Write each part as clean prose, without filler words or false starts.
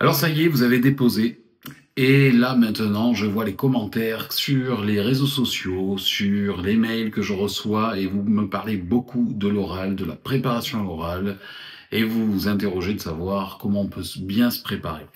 Alors ça y est, vous avez déposé. Et là maintenant, je vois les commentaires sur les réseaux sociaux, sur les mails que je reçois, et vous me parlez beaucoup de l'oral, de la préparation à l'oral, et vous vous interrogez de savoir comment on peut bien se préparer.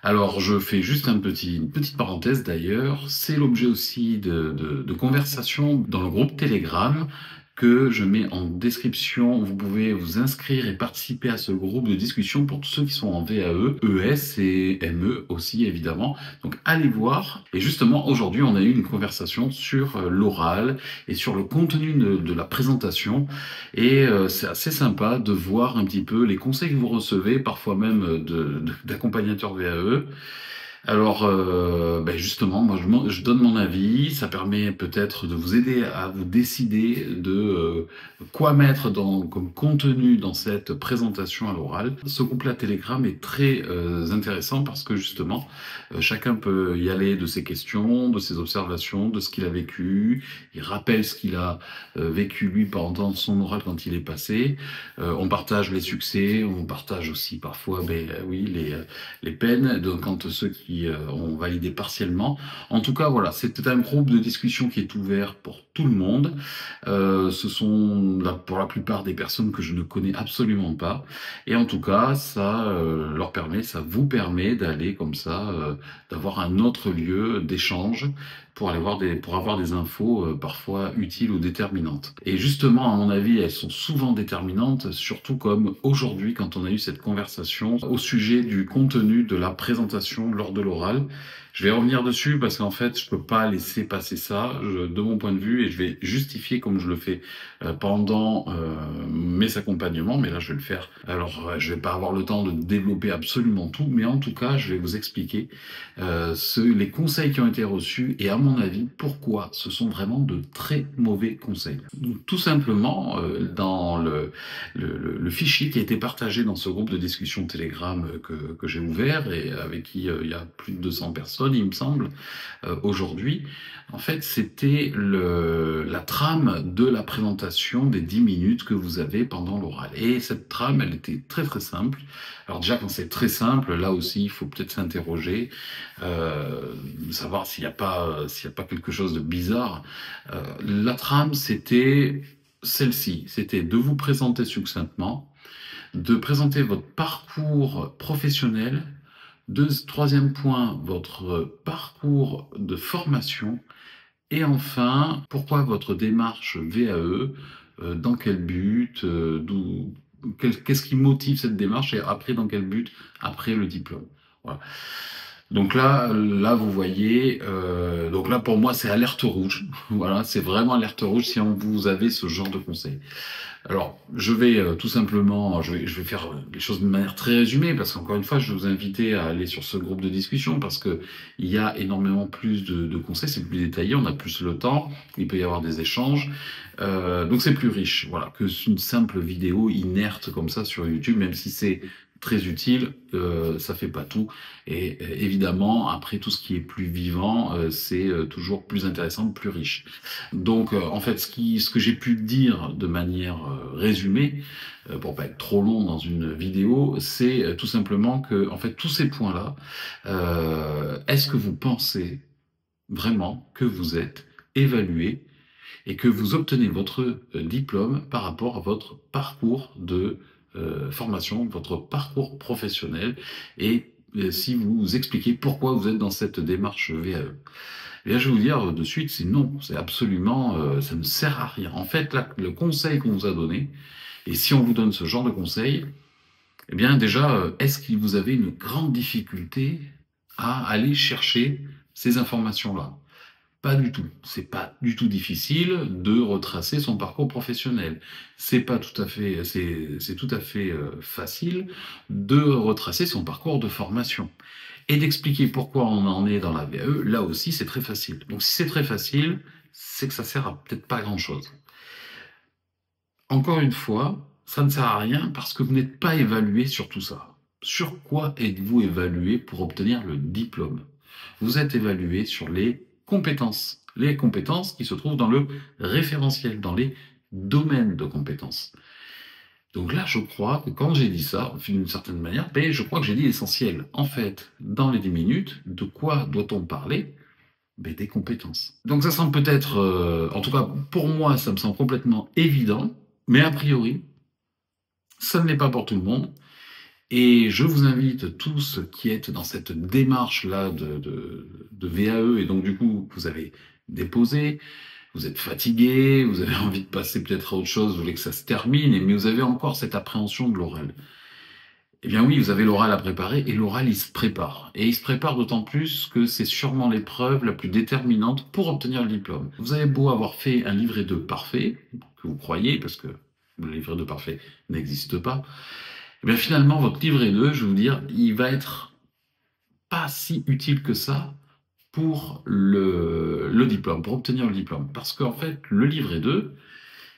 Alors je fais juste une petite parenthèse d'ailleurs, c'est l'objet aussi de conversations dans le groupe Telegram que je mets en description. Vous pouvez vous inscrire et participer à ce groupe de discussion pour tous ceux qui sont en VAE, ES et ME aussi évidemment. Donc allez voir. Et justement aujourd'hui on a eu une conversation sur l'oral et sur le contenu de la présentation. Et c'est assez sympa de voir un petit peu les conseils que vous recevez, parfois même d'accompagnateurs VAE. Alors, justement, moi, je donne mon avis. Ça permet peut-être de vous aider à vous décider de quoi mettre comme contenu dans cette présentation à l'oral. Ce groupe-là Telegram est très intéressant parce que justement, chacun peut y aller de ses questions, de ses observations, de ce qu'il a vécu. Il rappelle ce qu'il a vécu lui pendant son oral quand il est passé. On partage les succès, on partage aussi parfois, oui, les peines, donc quand ceux qui ont validé partiellement. En tout cas, voilà, c'est un groupe de discussion qui est ouvert pour tout le monde. Ce sont pour la plupart des personnes que je ne connais absolument pas. Et en tout cas, ça ça vous permet d'aller comme ça, d'avoir un autre lieu d'échange pour pour avoir des infos parfois utiles ou déterminantes. Et justement, à mon avis, elles sont souvent déterminantes, surtout comme aujourd'hui, quand on a eu cette conversation au sujet du contenu de la présentation lors de l'oral. Je vais revenir dessus parce qu'en fait, je peux pas laisser passer ça de mon point de vue, et je vais justifier comme je le fais pendant mes accompagnements. Mais là, je vais le faire. Alors, je vais pas avoir le temps de développer absolument tout, mais en tout cas, je vais vous expliquer les conseils qui ont été reçus et à mon avis, pourquoi ce sont vraiment de très mauvais conseils. Donc, tout simplement, dans le fichier qui a été partagé dans ce groupe de discussion Telegram que j'ai ouvert et avec qui il y a plus de 200 personnes, il me semble, aujourd'hui. En fait, c'était la trame de la présentation des 10 minutes que vous avez pendant l'oral. Et cette trame, elle était très très simple. Alors déjà, quand c'est très simple, là aussi, il faut peut-être s'interroger, savoir s'il y a pas quelque chose de bizarre. La trame, c'était celle-ci. C'était de vous présenter succinctement, de présenter votre parcours professionnel. Troisième point, votre parcours de formation. Et enfin, pourquoi votre démarche VAE, dans quel but, qu'est-ce qui motive cette démarche, et après, dans quel but, après le diplôme. Voilà. Donc là, vous voyez, donc là, pour moi, c'est alerte rouge. Voilà, c'est vraiment alerte rouge si vous avez ce genre de conseils. Alors, je vais tout simplement, je vais faire les choses de manière très résumée, parce qu'encore une fois, je vais vous inviter à aller sur ce groupe de discussion, parce que il y a énormément plus de conseils, c'est plus détaillé, on a plus le temps, il peut y avoir des échanges, donc c'est plus riche, voilà, que une simple vidéo inerte comme ça sur YouTube, même si c'est très utile, ça fait pas tout. Et évidemment, après, tout ce qui est plus vivant, c'est toujours plus intéressant, plus riche. Donc, en fait, ce que j'ai pu dire de manière résumée, pour pas être trop long dans une vidéo, c'est tout simplement que, en fait, tous ces points-là, est-ce que vous pensez vraiment que vous êtes évalué et que vous obtenez votre diplôme par rapport à votre parcours de formation, votre parcours professionnel, et si vous expliquez pourquoi vous êtes dans cette démarche VAE. Eh bien, je vais vous dire de suite, c'est non, c'est absolument, ça ne sert à rien. En fait, là, le conseil qu'on vous a donné, et si on vous donne ce genre de conseil, eh bien déjà, est-ce que vous avez une grande difficulté à aller chercher ces informations-là? Pas du tout. C'est pas du tout difficile de retracer son parcours professionnel. C'est pas tout à fait, c'est tout à fait facile de retracer son parcours de formation. Et d'expliquer pourquoi on en est dans la VAE, là aussi c'est très facile. Donc si c'est très facile, c'est que ça sert à peut-être pas grand-chose. Encore une fois, ça ne sert à rien parce que vous n'êtes pas évalué sur tout ça. Sur quoi êtes-vous évalué pour obtenir le diplôme? Vous êtes évalué sur les compétences qui se trouvent dans le référentiel, dans les domaines de compétences. Donc là, je crois que quand j'ai dit ça, d'une certaine manière, ben, je crois que j'ai dit l'essentiel. En fait, dans les 10 minutes, de quoi doit-on parler? Ben, des compétences. Donc ça semble peut-être, en tout cas pour moi, ça me semble complètement évident, mais a priori, ça ne l'est pas pour tout le monde. Et je vous invite tous qui êtes dans cette démarche-là de VAE, et donc du coup, vous avez déposé, vous êtes fatigué, vous avez envie de passer peut-être à autre chose, vous voulez que ça se termine, mais vous avez encore cette appréhension de l'oral. Eh bien oui, vous avez l'oral à préparer, et l'oral, il se prépare. Et il se prépare d'autant plus que c'est sûrement l'épreuve la plus déterminante pour obtenir le diplôme. Vous avez beau avoir fait un livret 2 parfait, que vous croyez, parce que le livret 2 parfait n'existe pas, eh bien finalement, votre livret 2, je vais vous dire, il va être pas si utile que ça pour le diplôme, pour obtenir le diplôme. Parce qu'en fait, le livret 2,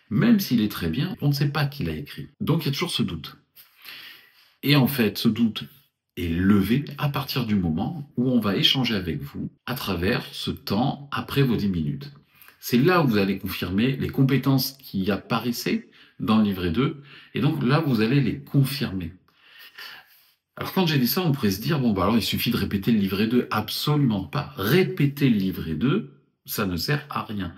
même s'il est très bien, on ne sait pas qui l'a écrit. Donc il y a toujours ce doute. Et en fait, ce doute est levé à partir du moment où on va échanger avec vous à travers ce temps après vos 10 minutes. C'est là où vous allez confirmer les compétences qui apparaissaient dans le livret 2, et donc là, vous allez les confirmer. Alors quand j'ai dit ça, on pourrait se dire, bon, bah alors il suffit de répéter le livret 2. Absolument pas. Répéter le livret 2, ça ne sert à rien.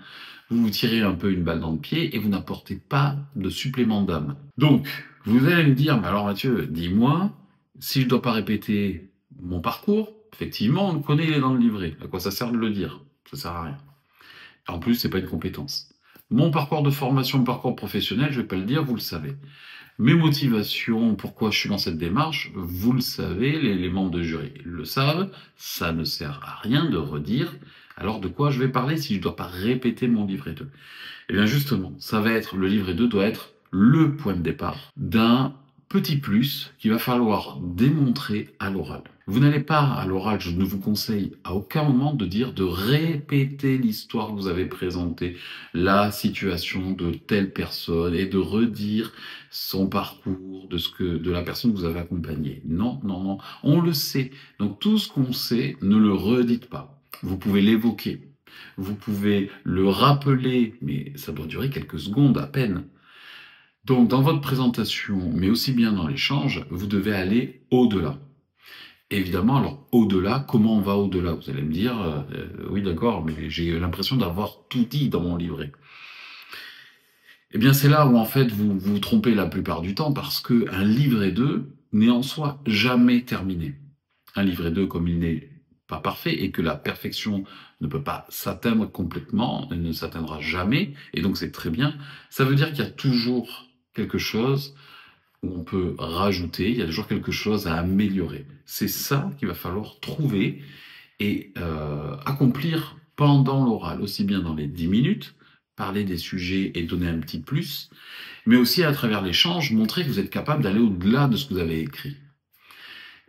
Vous vous tirez un peu une balle dans le pied et vous n'apportez pas de supplément d'âme. Donc, vous allez me dire, mais alors Mathieu, dis-moi, si je ne dois pas répéter mon parcours, effectivement, on le connaît, il est dans le livret. À quoi ça sert de le dire? Ça sert à rien. En plus, c'est pas une compétence. Mon parcours de formation, mon parcours professionnel, je vais pas le dire, vous le savez. Mes motivations, pourquoi je suis dans cette démarche, vous le savez, les membres de jury le savent, ça ne sert à rien de redire. Alors de quoi je vais parler si je ne dois pas répéter mon livret 2? Eh bien justement, ça va être, le livret 2 doit être le point de départ d'un petit plus qu'il va falloir démontrer à l'oral. Vous n'allez pas à l'oral, je ne vous conseille à aucun moment de dire, de répéter l'histoire que vous avez présentée, la situation de telle personne, et de redire son parcours, de la personne que vous avez accompagnée. Non, non, non, on le sait. Donc tout ce qu'on sait, ne le redites pas. Vous pouvez l'évoquer. Vous pouvez le rappeler, mais ça doit durer quelques secondes à peine. Donc, dans votre présentation, mais aussi bien dans l'échange, vous devez aller au-delà. Évidemment, alors au-delà, comment on va au-delà? Vous allez me dire, oui d'accord, mais j'ai l'impression d'avoir tout dit dans mon livret. Eh bien, c'est là où en fait vous vous trompez la plupart du temps, parce que un livret 2 n'est en soi jamais terminé. Un livret 2, comme il n'est pas parfait et que la perfection ne peut pas s'atteindre complètement, elle ne s'atteindra jamais, et donc c'est très bien, ça veut dire qu'il y a toujours quelque chose où on peut rajouter, il y a toujours quelque chose à améliorer. C'est ça qu'il va falloir trouver et accomplir pendant l'oral, aussi bien dans les 10 minutes, parler des sujets et donner un petit plus, mais aussi à travers l'échange, montrer que vous êtes capable d'aller au-delà de ce que vous avez écrit.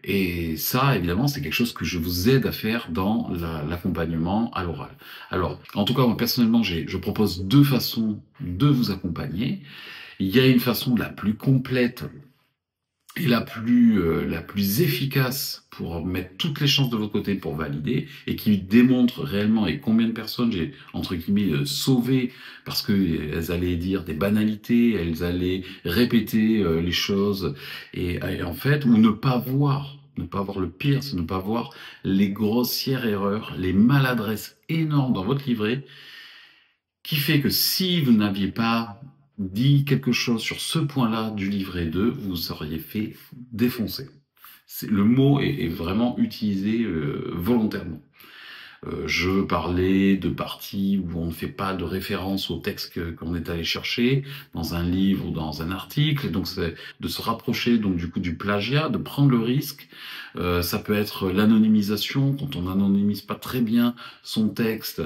Et ça, évidemment, c'est quelque chose que je vous aide à faire dans l'accompagnement à l'oral. Alors, en tout cas, moi, personnellement, je propose deux façons de vous accompagner. Il y a une façon la plus complète et la plus efficace pour mettre toutes les chances de votre côté pour valider, et qui démontre réellement et combien de personnes j'ai, entre guillemets, sauvées parce qu'elles allaient dire des banalités, elles allaient répéter les choses, et en fait, ou ne pas voir le pire, c'est ne pas voir les grossières erreurs, les maladresses énormes dans votre livret, qui fait que si vous n'aviez pas dit quelque chose sur ce point-là du livret 2, vous seriez fait défoncer. Le mot est vraiment utilisé volontairement. Je veux parler de parties où on ne fait pas de référence au texte qu'on est allé chercher dans un livre ou dans un article. Donc c'est de se rapprocher donc du coup du plagiat, de prendre le risque. Ça peut être l'anonymisation, quand on n'anonymise pas très bien son texte.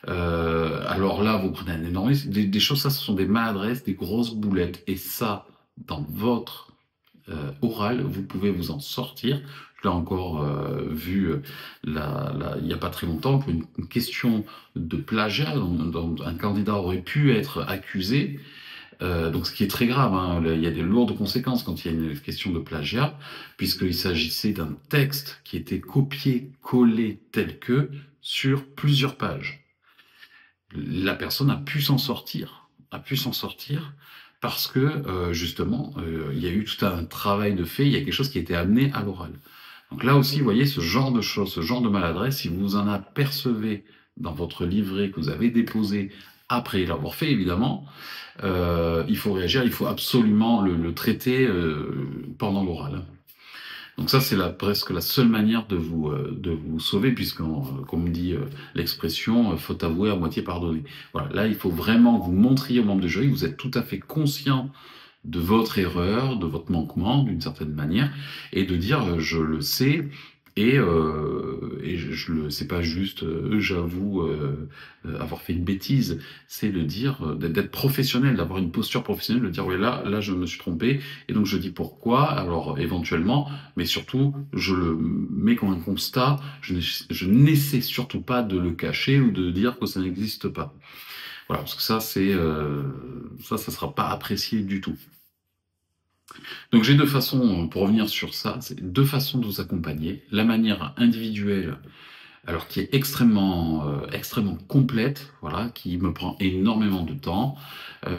Alors là, vous prenez un énorme risque. Des choses, ça, ce sont des maladresses, des grosses boulettes. Et ça, dans votre oral, vous pouvez vous en sortir. Je l'ai encore vu il n'y a pas très longtemps pour une question de plagiat dont un candidat aurait pu être accusé. Donc ce qui est très grave, hein, il y a des lourdes conséquences quand il y a une question de plagiat, puisqu'il s'agissait d'un texte qui était copié-collé tel que sur plusieurs pages. La personne a pu s'en sortir, parce que justement, il y a eu tout un travail de fait, il y a quelque chose qui a été amené à l'oral. Donc là aussi, vous voyez, ce genre de choses, ce genre de maladresse, si vous en apercevez dans votre livret que vous avez déposé après l'avoir fait, évidemment, il faut réagir, il faut absolument le traiter pendant l'oral. Donc ça, c'est presque la seule manière de vous sauver, comme dit l'expression, faute avouée à moitié pardonnée. Voilà, là, il faut vraiment que vous montriez aux membres du jury que vous êtes tout à fait conscient de votre erreur, de votre manquement, d'une certaine manière, et de dire je le sais, et je le, c'est pas juste j'avoue avoir fait une bêtise, c'est de dire d'être professionnel, d'avoir une posture professionnelle, de dire oui là je me suis trompé et donc je dis pourquoi, alors éventuellement, mais surtout je le mets comme un constat, je n'essaie surtout pas de le cacher ou de dire que ça n'existe pas. Voilà, parce que ça c'est ça sera pas apprécié du tout. Donc j'ai deux façons, pour revenir sur ça, c'est deux façons de vous accompagner. La manière individuelle, alors qui est extrêmement complète, voilà, qui me prend énormément de temps. Euh,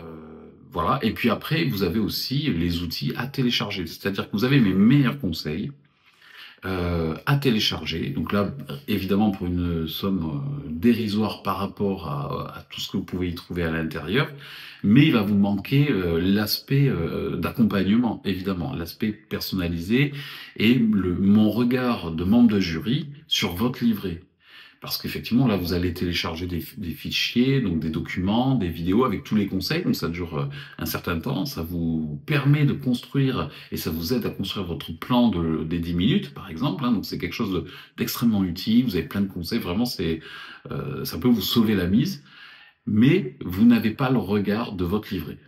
voilà. Et puis après, vous avez aussi les outils à télécharger. C'est-à-dire que vous avez mes meilleurs conseils à télécharger. Donc là, évidemment, pour une somme dérisoire par rapport à tout ce que vous pouvez y trouver à l'intérieur, mais il va vous manquer l'aspect d'accompagnement, évidemment, l'aspect personnalisé et mon regard de membre de jury sur votre livret. Parce qu'effectivement, là, vous allez télécharger des fichiers, donc des documents, des vidéos avec tous les conseils. Donc ça dure un certain temps. Ça vous permet de construire et ça vous aide à construire votre plan des 10 minutes, par exemple. Hein. Donc c'est quelque chose d'extrêmement utile. Vous avez plein de conseils. Vraiment, ça peut vous sauver la mise. Mais vous n'avez pas le regard de votre livret.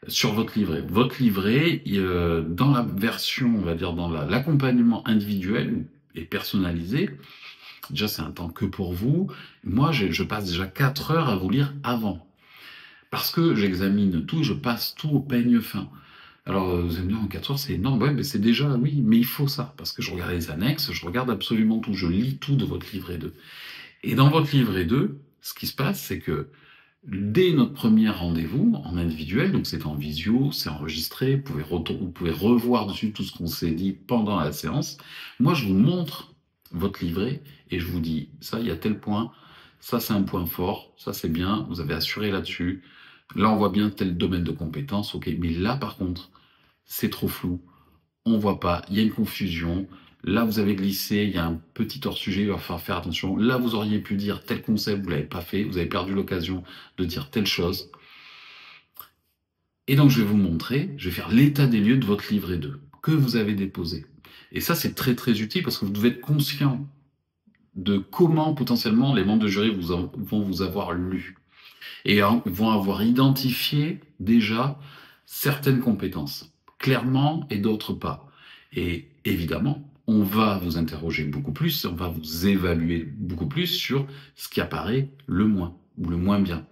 Sur votre livret. Votre livret, dans la version, on va dire, dans l'accompagnement individuel et personnalisé, déjà, c'est un temps que pour vous. Moi, je passe déjà 4 heures à vous lire avant. Parce que j'examine tout, je passe tout au peigne fin. Alors, vous allez me dire, en 4 heures, c'est énorme. Ouais, mais c'est déjà, oui, mais il faut ça. Parce que je regarde les annexes, je regarde absolument tout. Je lis tout de votre livret 2. Et dans votre livret 2, ce qui se passe, c'est que dès notre premier rendez-vous, en individuel, donc c'est en visio, c'est enregistré, vous pouvez revoir dessus tout ce qu'on s'est dit pendant la séance. Moi, je vous montre votre livret et je vous dis, ça, il y a tel point, ça, c'est un point fort, ça, c'est bien, vous avez assuré là-dessus. Là, on voit bien tel domaine de compétence, ok. Mais là, par contre, c'est trop flou, on voit pas, il y a une confusion. Là, vous avez glissé, il y a un petit hors-sujet, il va falloir faire attention. Là, vous auriez pu dire tel concept, vous l'avez pas fait, vous avez perdu l'occasion de dire telle chose. Et donc, je vais vous montrer, je vais faire l'état des lieux de votre livret 2 que vous avez déposé. Et ça, c'est très, très utile parce que vous devez être conscient de comment potentiellement les membres de jury vont vous avoir lu et vont avoir identifié déjà certaines compétences, clairement, et d'autres pas. Et évidemment, on va vous interroger beaucoup plus, on va vous évaluer beaucoup plus sur ce qui apparaît le moins ou le moins bien.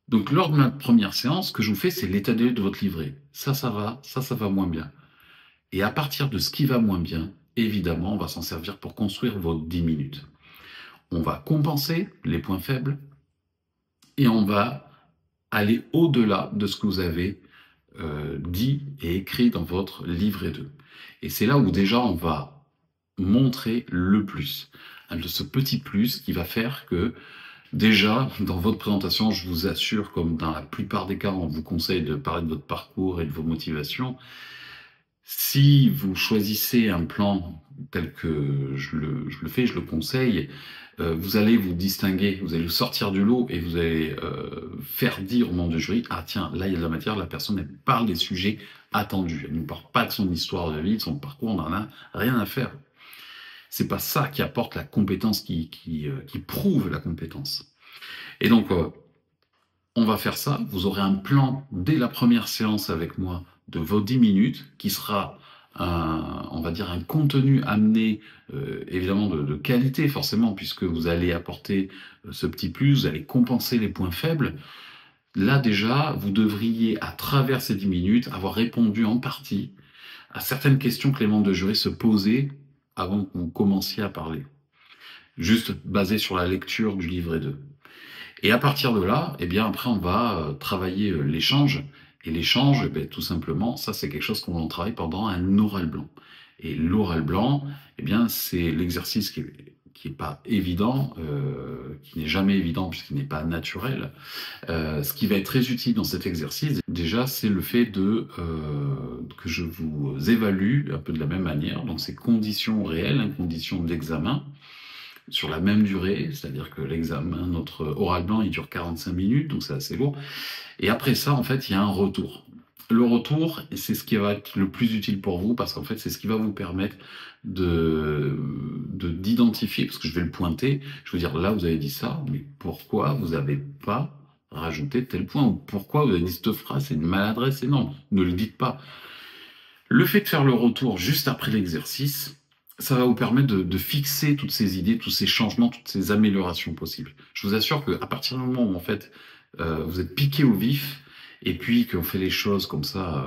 Donc, lors de ma première séance, ce que je vous fais, c'est l'état des lieux de votre livret. Ça va, ça va moins bien. Et à partir de ce qui va moins bien, évidemment, on va s'en servir pour construire vos 10 minutes. On va compenser les points faibles et on va aller au-delà de ce que vous avez dit et écrit dans votre livret 2. Et c'est là où déjà on va montrer le plus. Ce petit plus qui va faire que déjà, dans votre présentation, je vous assure, comme dans la plupart des cas, on vous conseille de parler de votre parcours et de vos motivations. Si vous choisissez un plan tel que je le fais, je le conseille, vous allez vous distinguer, vous allez vous sortir du lot et vous allez faire dire au membre du jury, ah tiens, là il y a de la matière, la personne elle parle des sujets attendus, elle ne parle pas de son histoire de vie, de son parcours, on n'en a rien à faire. C'est pas ça qui apporte la compétence, qui prouve la compétence. Et donc, on va faire ça, vous aurez un plan dès la première séance avec moi de vos 10 minutes, qui sera on va dire un contenu amené, évidemment de qualité forcément, puisque vous allez apporter ce petit plus, vous allez compenser les points faibles. Là déjà, vous devriez, à travers ces 10 minutes, avoir répondu en partie à certaines questions que les membres de jury se posaient avant que vous commenciez à parler. Juste basé sur la lecture du livret 2. Et à partir de là, eh bien après on va travailler l'échange Et l'échange, eh ben, tout simplement, ça c'est quelque chose qu'on travaille pendant un oral blanc. Et l'oral blanc, eh bien, c'est l'exercice qui est pas évident, qui n'est jamais évident puisqu'il n'est pas naturel. Ce qui va être très utile dans cet exercice, déjà, c'est le fait que je vous évalue un peu de la même manière. Donc, c'est conditions réelles, hein, conditions d'examen, sur la même durée, c'est-à-dire que l'examen, notre oral blanc, il dure 45 minutes, donc c'est assez lourd. Et après ça, en fait, il y a un retour. Le retour, c'est ce qui va être le plus utile pour vous, parce qu'en fait, c'est ce qui va vous permettre d'identifier, parce que je vais le pointer, je vais dire, là, vous avez dit ça, mais pourquoi vous n'avez pas rajouté tel point, ou pourquoi vous avez dit cette phrase, c'est une maladresse énorme, ne le dites pas. Le fait de faire le retour juste après l'exercice, ça va vous permettre de fixer toutes ces idées, tous ces changements, toutes ces améliorations possibles. Je vous assure qu'à partir du moment où, en fait, vous êtes piqué au vif, et puis qu'on fait les choses comme ça,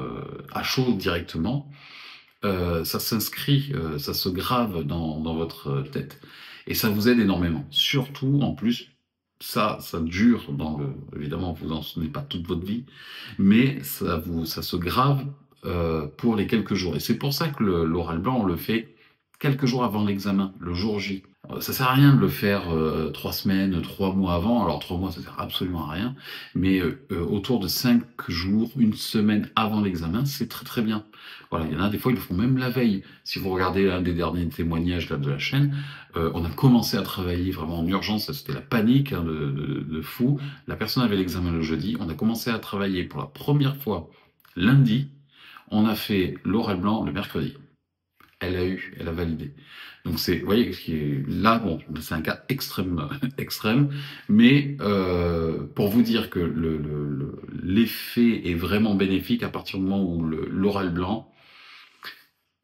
à chaud directement, ça s'inscrit, ça se grave dans votre tête. Et ça vous aide énormément. Surtout, en plus, ça dure évidemment, vous en souvenez pas toute votre vie, mais ça se grave pour les quelques jours. Et c'est pour ça que l'oral blanc, on le fait quelques jours avant l'examen, le jour J. Ça sert à rien de le faire 3 semaines, 3 mois avant. Alors 3 mois, ça sert absolument à rien. Mais autour de 5 jours, une semaine avant l'examen, c'est très très bien. Voilà, il y en a des fois, ils le font même la veille. Si vous regardez l'un des derniers témoignages là, de la chaîne, on a commencé à travailler vraiment en urgence. C'était la panique hein, de fou. La personne avait l'examen le jeudi. On a commencé à travailler pour la première fois lundi. On a fait l'oral blanc le mercredi. Elle a validé. Donc vous voyez, là, bon, c'est un cas extrême, extrême, mais pour vous dire que l'effet est vraiment bénéfique à partir du moment où l'oral blanc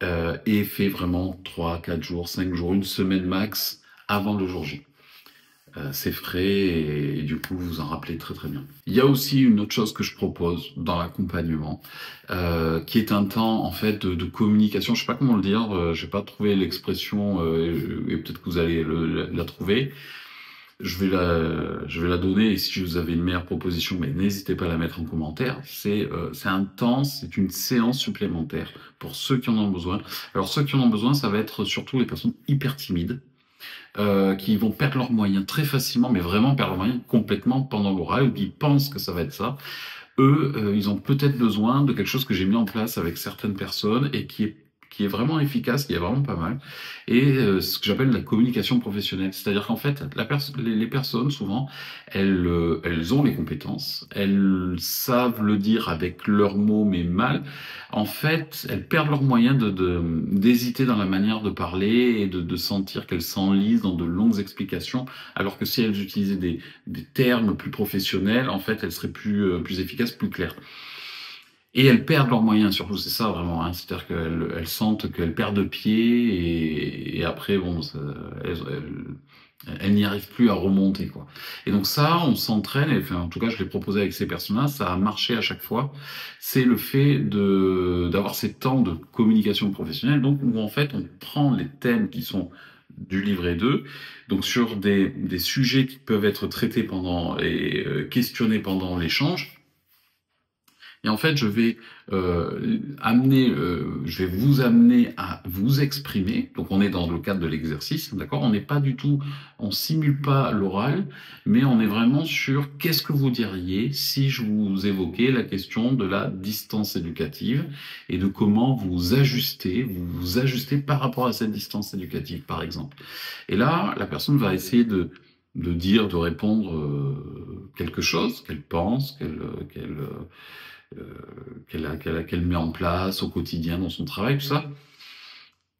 est fait vraiment 3, 4 jours, 5 jours, une semaine max avant le jour J. C'est frais et du coup vous en rappelez très très bien. Il y a aussi une autre chose que je propose dans l'accompagnement, qui est un temps en fait de communication. Je sais pas comment le dire, j'ai pas trouvé l'expression et peut-être que vous allez la trouver. Je vais la donner et si vous avez une meilleure proposition, mais n'hésitez pas à la mettre en commentaire. C'est un temps, c'est une séance supplémentaire pour ceux qui en ont besoin. Alors ceux qui en ont besoin, ça va être surtout les personnes hyper timides. Qui vont perdre leurs moyens très facilement, mais vraiment perdre leurs moyens complètement pendant l'oral, ou qui pensent que ça va être ça. Eux, ils ont peut-être besoin de quelque chose que j'ai mis en place avec certaines personnes et qui est vraiment efficace, qui est vraiment pas mal, et ce que j'appelle la communication professionnelle. C'est-à-dire qu'en fait, les personnes, souvent, elles ont les compétences, elles savent le dire avec leurs mots, mais mal. En fait, elles perdent leurs moyens d'hésiter dans la manière de parler et de sentir qu'elles s'enlisent dans de longues explications, alors que si elles utilisaient des termes plus professionnels, en fait, elles seraient plus efficaces, plus claires. Et elles perdent leurs moyens, surtout, c'est ça vraiment. Hein. C'est-à-dire qu'elles sentent qu'elles perdent pied et après, bon, elles n'y arrivent plus à remonter, quoi. Et donc ça, on s'entraîne, et enfin, en tout cas, je l'ai proposé avec ces personnes-là, ça a marché à chaque fois. C'est le fait d'avoir ces temps de communication professionnelle, donc où en fait, on prend les thèmes qui sont du livret 2, donc sur des sujets qui peuvent être traités pendant et questionnés pendant l'échange. Et en fait, je vais vous amener à vous exprimer. Donc, on est dans le cadre de l'exercice, d'accord? On n'est pas du tout, on simule pas l'oral, mais on est vraiment sur qu'est-ce que vous diriez si je vous évoquais la question de la distance éducative et de comment vous ajustez par rapport à cette distance éducative, par exemple. Et là, la personne va essayer de répondre quelque chose qu'elle pense, qu'elle met en place au quotidien dans son travail, tout ça.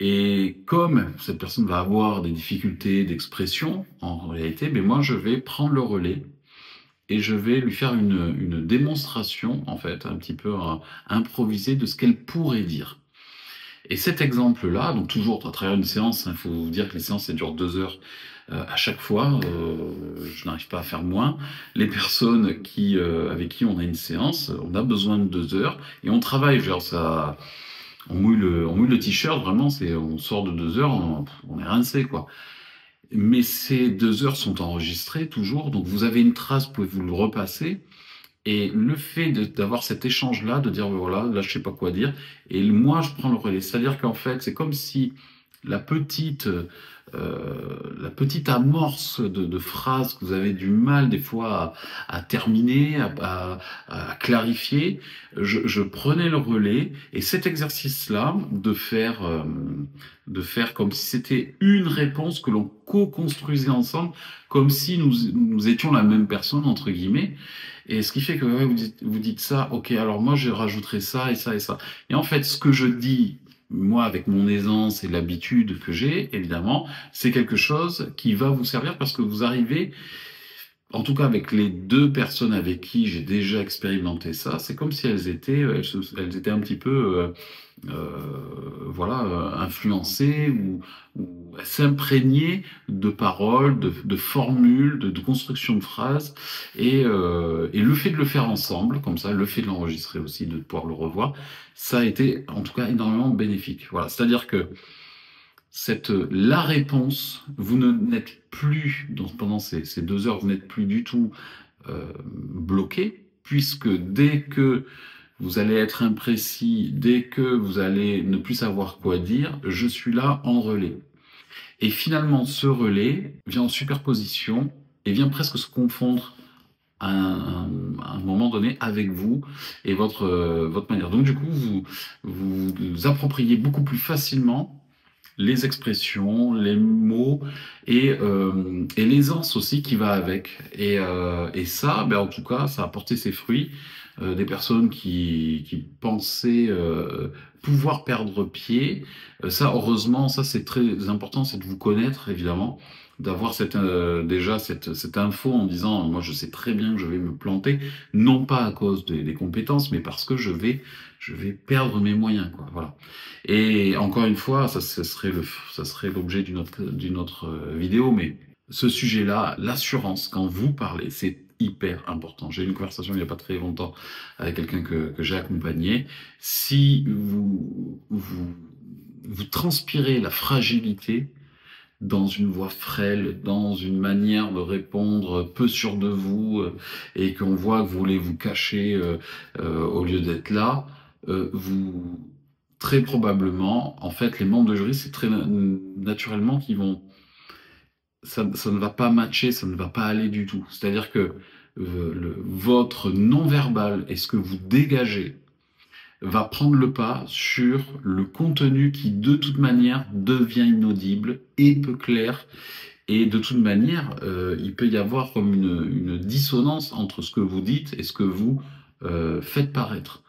Et comme cette personne va avoir des difficultés d'expression, en réalité, mais moi, je vais prendre le relais et je vais lui faire une démonstration, en fait, un petit peu improvisée de ce qu'elle pourrait dire. Et cet exemple-là, donc toujours à travers une séance, il faut vous dire que les séances, elles durent 2 heures à chaque fois, je n'arrive pas à faire moins. Les personnes avec qui on a une séance, on a besoin de 2 heures et on travaille, genre ça, on mouille le t-shirt, vraiment, on sort de 2 heures, on est rincé, quoi. Mais ces 2 heures sont enregistrées toujours, donc vous avez une trace, vous pouvez vous le repasser. Et le fait d'avoir cet échange-là, de dire voilà, là je sais pas quoi dire, et moi je prends le relais. C'est-à-dire qu'en fait, c'est comme si la petite, la petite amorce de phrases que vous avez du mal des fois à terminer, à clarifier, je prenais le relais et cet exercice-là de faire comme si c'était une réponse que l'on co-construisait ensemble, comme si nous étions la même personne entre guillemets. Et ce qui fait que ouais, vous dites ça, ok, alors moi je rajouterai ça et ça et ça. Et en fait, ce que je dis moi, avec mon aisance et l'habitude que j'ai, évidemment, c'est quelque chose qui va vous servir parce que vous arrivez, en tout cas avec les deux personnes avec qui j'ai déjà expérimenté ça, c'est comme si elles étaient, elles étaient un petit peu, voilà, influencées ou s'imprégner de paroles, de formules, de construction de phrases, et le fait de le faire ensemble, comme ça, le fait de l'enregistrer aussi, de pouvoir le revoir, ça a été en tout cas énormément bénéfique. Voilà, c'est-à-dire que la réponse, vous ne n'êtes plus, pendant ces 2 heures, vous n'êtes plus du tout bloqué, puisque dès que vous allez être imprécis, dès que vous allez ne plus savoir quoi dire, je suis là en relais. Et finalement, ce relais vient en superposition et vient presque se confondre à un moment donné avec vous et votre manière. Donc du coup, vous appropriez beaucoup plus facilement les expressions, les mots et l'aisance aussi qui va avec. Et ça, ben, en tout cas, ça a porté ses fruits. Des personnes qui pensaient pouvoir perdre pied. Ça, heureusement, ça c'est très important, c'est de vous connaître, évidemment, d'avoir déjà cette info en disant, moi je sais très bien que je vais me planter, non pas à cause des compétences, mais parce que je vais perdre mes moyens, quoi. Voilà. Et encore une fois, ça serait l'objet d'une autre vidéo, mais ce sujet-là, l'assurance, quand vous parlez, c'est hyper important. J'ai eu une conversation il n'y a pas très longtemps avec quelqu'un que j'ai accompagné. Si vous transpirez la fragilité dans une voix frêle, dans une manière de répondre peu sûr de vous, et qu'on voit que vous voulez vous cacher au lieu d'être là, vous très probablement, en fait, les membres de jury, c'est très naturellement qu'ils vont ça ne va pas matcher, ça ne va pas aller du tout. C'est-à-dire que votre non-verbal et ce que vous dégagez va prendre le pas sur le contenu qui, de toute manière, devient inaudible et peu clair. Et de toute manière, il peut y avoir comme une dissonance entre ce que vous dites et ce que vous faites paraître.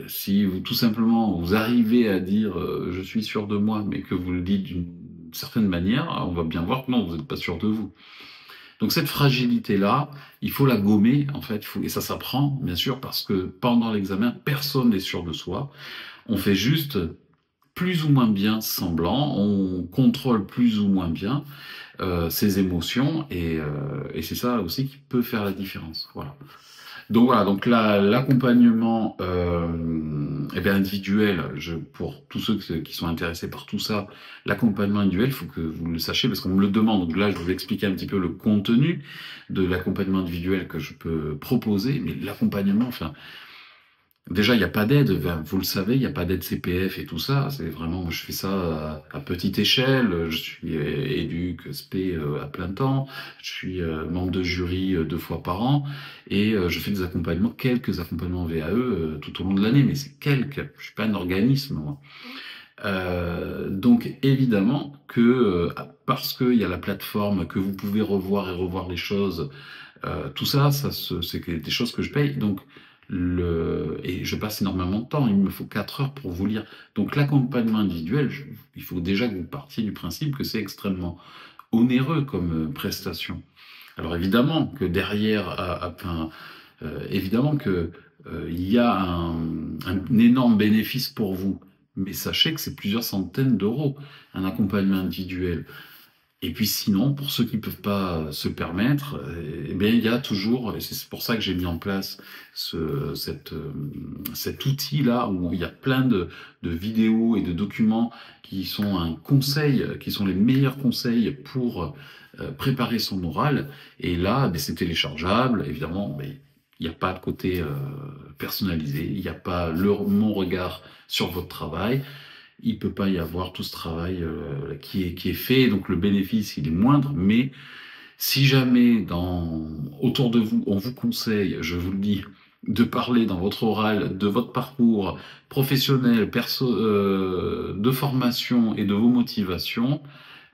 Si vous, tout simplement, vous arrivez à dire je suis sûr de moi, mais que vous le dites d'une certaine manière, on va bien voir que non, vous n'êtes pas sûr de vous. Donc cette fragilité-là, il faut la gommer, en fait, et ça s'apprend, bien sûr, parce que pendant l'examen, personne n'est sûr de soi. On fait juste plus ou moins bien semblant, on contrôle plus ou moins bien ses émotions, et c'est ça aussi qui peut faire la différence. Voilà. Donc voilà, donc l'accompagnement individuel, pour tous ceux qui sont intéressés par tout ça, l'accompagnement individuel, il faut que vous le sachiez parce qu'on me le demande. Donc là, je vais expliquer un petit peu le contenu de l'accompagnement individuel que je peux proposer, mais l'accompagnement, enfin, déjà, il n'y a pas d'aide, vous le savez, il n'y a pas d'aide CPF et tout ça. C'est vraiment, moi, je fais ça à petite échelle. Je suis éduc, SP à plein temps. Je suis membre de jury 2 fois par an et je fais des accompagnements, quelques accompagnements VAE tout au long de l'année, mais c'est quelques. Je suis pas un organisme, moi. Donc évidemment que parce qu'il y a la plateforme, que vous pouvez revoir et revoir les choses, tout ça, c'est des choses que je paye. Donc et je passe énormément de temps, il me faut 4 heures pour vous lire. Donc l'accompagnement individuel, il faut déjà que vous partiez du principe que c'est extrêmement onéreux comme prestation. Alors évidemment que derrière, évidemment que il y a un énorme bénéfice pour vous, mais sachez que c'est plusieurs centaines d'euros, un accompagnement individuel. Et puis sinon, pour ceux qui ne peuvent pas se permettre, eh bien, il y a toujours, et c'est pour ça que j'ai mis en place cet outil-là, où il y a plein de vidéos et de documents qui sont un conseil, qui sont les meilleurs conseils pour préparer son oral. Et là, ben, c'est téléchargeable, évidemment, mais Il n'y a pas de côté personnalisé, il n'y a pas mon regard sur votre travail. Il peut pas y avoir tout ce travail qui est fait, donc le bénéfice il est moindre, mais si jamais autour de vous, on vous conseille, je vous le dis, de parler dans votre oral de votre parcours professionnel, de formation et de vos motivations,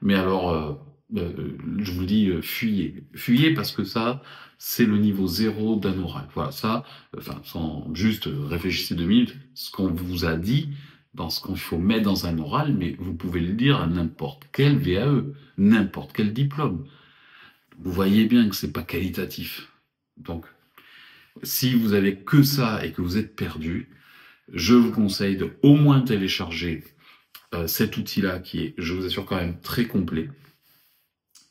mais alors, je vous le dis, fuyez. Fuyez parce que ça, c'est le niveau zéro d'un oral. Voilà, ça, enfin, sans juste réfléchissez 2 minutes, ce qu'on vous a dit, dans ce qu'il faut mettre dans un oral, mais vous pouvez le dire à n'importe quel VAE, n'importe quel diplôme. Vous voyez bien que c'est pas qualitatif. Donc, si vous avez que ça et que vous êtes perdu, je vous conseille de au moins télécharger cet outil-là qui est, je vous assure, quand même très complet.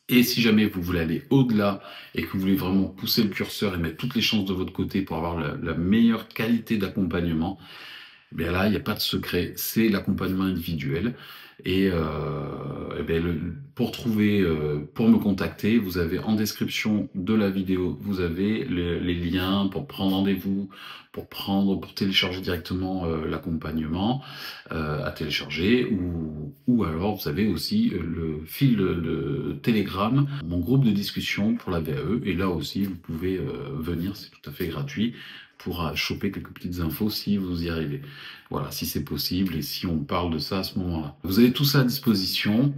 Et si jamais vous voulez aller au-delà et que vous voulez vraiment pousser le curseur et mettre toutes les chances de votre côté pour avoir la meilleure qualité d'accompagnement, bien là, il n'y a pas de secret, c'est l'accompagnement individuel. Et, pour me contacter, vous avez en description de la vidéo, vous avez les liens pour prendre rendez-vous, pour télécharger directement l'accompagnement à télécharger, ou alors vous avez aussi le Telegram, mon groupe de discussion pour la VAE, et là aussi vous pouvez venir, c'est tout à fait gratuit, pour choper quelques petites infos si vous y arrivez. Voilà, si c'est possible et si on parle de ça à ce moment-là. Vous avez tout ça à disposition.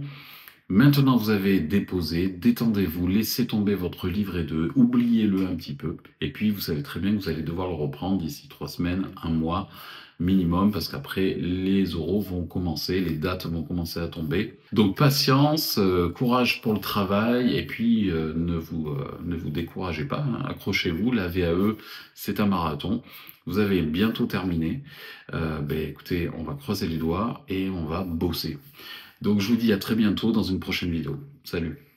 Maintenant, vous avez déposé, détendez-vous, laissez tomber votre livret 2, oubliez-le un petit peu. Et puis, vous savez très bien que vous allez devoir le reprendre d'ici 3 semaines, 1 mois minimum, parce qu'après, les oraux vont commencer, les dates vont commencer à tomber. Donc, patience, courage pour le travail, et puis ne vous découragez pas, hein, accrochez-vous, la VAE, c'est un marathon. Vous avez bientôt terminé. Écoutez, on va croiser les doigts et on va bosser. Donc je vous dis à très bientôt dans une prochaine vidéo. Salut!